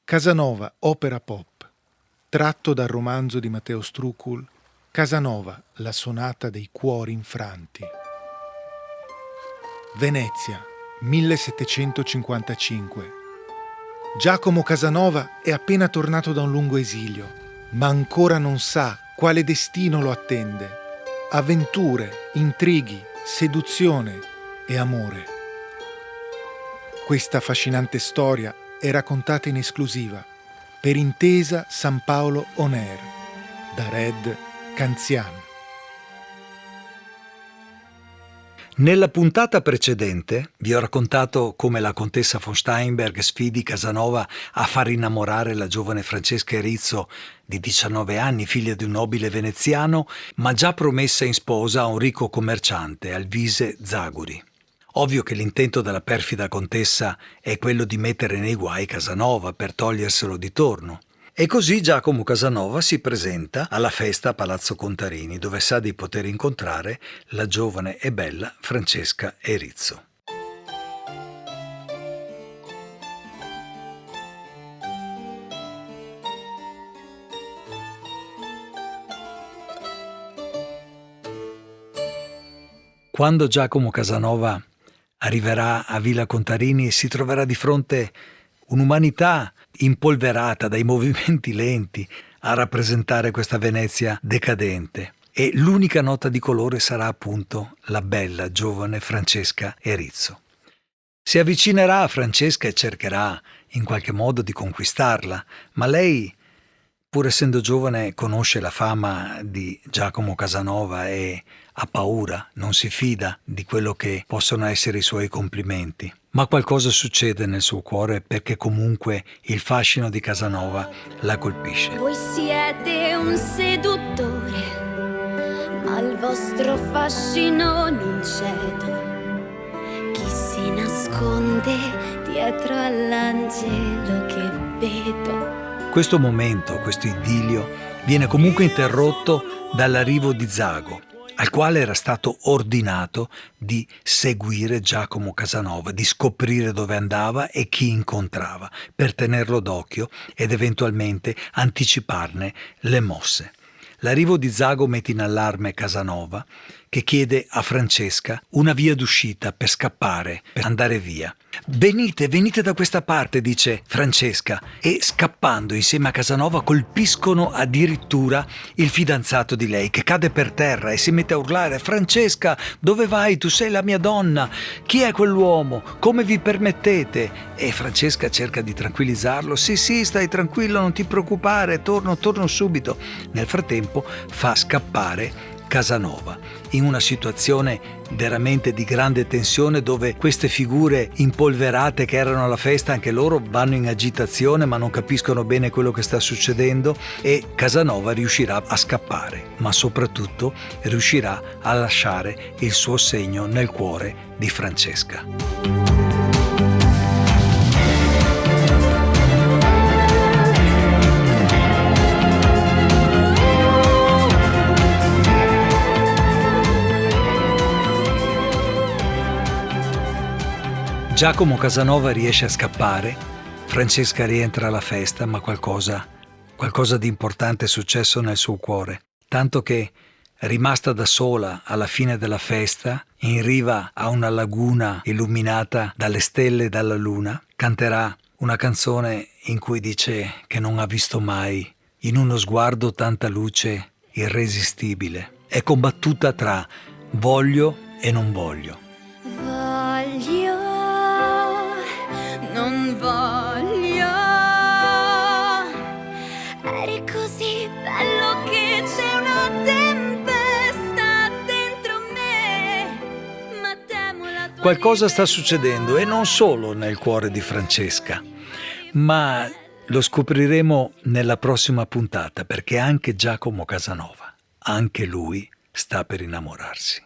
Casanova, opera pop, tratto dal romanzo di Matteo Strucul, Casanova, la sonata dei cuori infranti. Venezia, 1755. Giacomo Casanova è appena tornato da un lungo esilio, ma ancora non sa quale destino lo attende. Avventure, intrighi, seduzione e amore. Questa affascinante storia è raccontata in esclusiva per Intesa San Paolo On Air da Red Canzian. Nella puntata precedente vi ho raccontato come la contessa von Steinberg sfidi Casanova a far innamorare la giovane Francesca Erizzo di 19 anni, figlia di un nobile veneziano, ma già promessa in sposa a un ricco commerciante, Alvise Zaguri. Ovvio che l'intento della perfida contessa è quello di mettere nei guai Casanova per toglierselo di torno. E così Giacomo Casanova si presenta alla festa a Palazzo Contarini, dove sa di poter incontrare la giovane e bella Francesca Erizzo. Quando Giacomo Casanova arriverà a Villa Contarini si troverà di fronte un'umanità impolverata dai movimenti lenti a rappresentare questa Venezia decadente. E l'unica nota di colore sarà appunto la bella giovane Francesca Erizzo. Si avvicinerà a Francesca e cercherà in qualche modo di conquistarla, ma lei, pur essendo giovane, conosce la fama di Giacomo Casanova e ha paura, non si fida di quello che possono essere i suoi complimenti. Ma qualcosa succede nel suo cuore perché comunque il fascino di Casanova la colpisce. Voi siete un seduttore, ma il vostro fascino non cedo. Chi si nasconde dietro all'angelo che vedo? Questo momento, questo idillio, viene comunque interrotto dall'arrivo di Zago, al quale era stato ordinato di seguire Giacomo Casanova, di scoprire dove andava e chi incontrava, per tenerlo d'occhio ed eventualmente anticiparne le mosse. L'arrivo di Zago mette in allarme Casanova, che chiede a Francesca una via d'uscita per scappare, per andare via. Venite da questa parte, dice Francesca, e scappando insieme a Casanova colpiscono addirittura il fidanzato di lei, che cade per terra e si mette a urlare: Francesca, dove vai? Tu sei la mia donna. Chi è quell'uomo? Come vi permettete? E Francesca cerca di tranquillizzarlo: sì, stai tranquillo, non ti preoccupare, torno subito. Nel frattempo fa scappare Casanova in una situazione veramente di grande tensione, dove queste figure impolverate che erano alla festa anche loro vanno in agitazione ma non capiscono bene quello che sta succedendo, e Casanova riuscirà a scappare, ma soprattutto riuscirà a lasciare il suo segno nel cuore di Francesca. Giacomo Casanova riesce a scappare, Francesca rientra alla festa, ma qualcosa di importante è successo nel suo cuore, tanto che, rimasta da sola alla fine della festa, in riva a una laguna illuminata dalle stelle e dalla luna, canterà una canzone in cui dice che non ha visto mai in uno sguardo tanta luce irresistibile. È combattuta tra voglio e non voglio. Non voglio, eri così bello che c'è una tempesta dentro me, ma temo la tua Qualcosa sta succedendo, e non solo nel cuore di Francesca, ma lo scopriremo nella prossima puntata, perché anche Giacomo Casanova, anche lui sta per innamorarsi.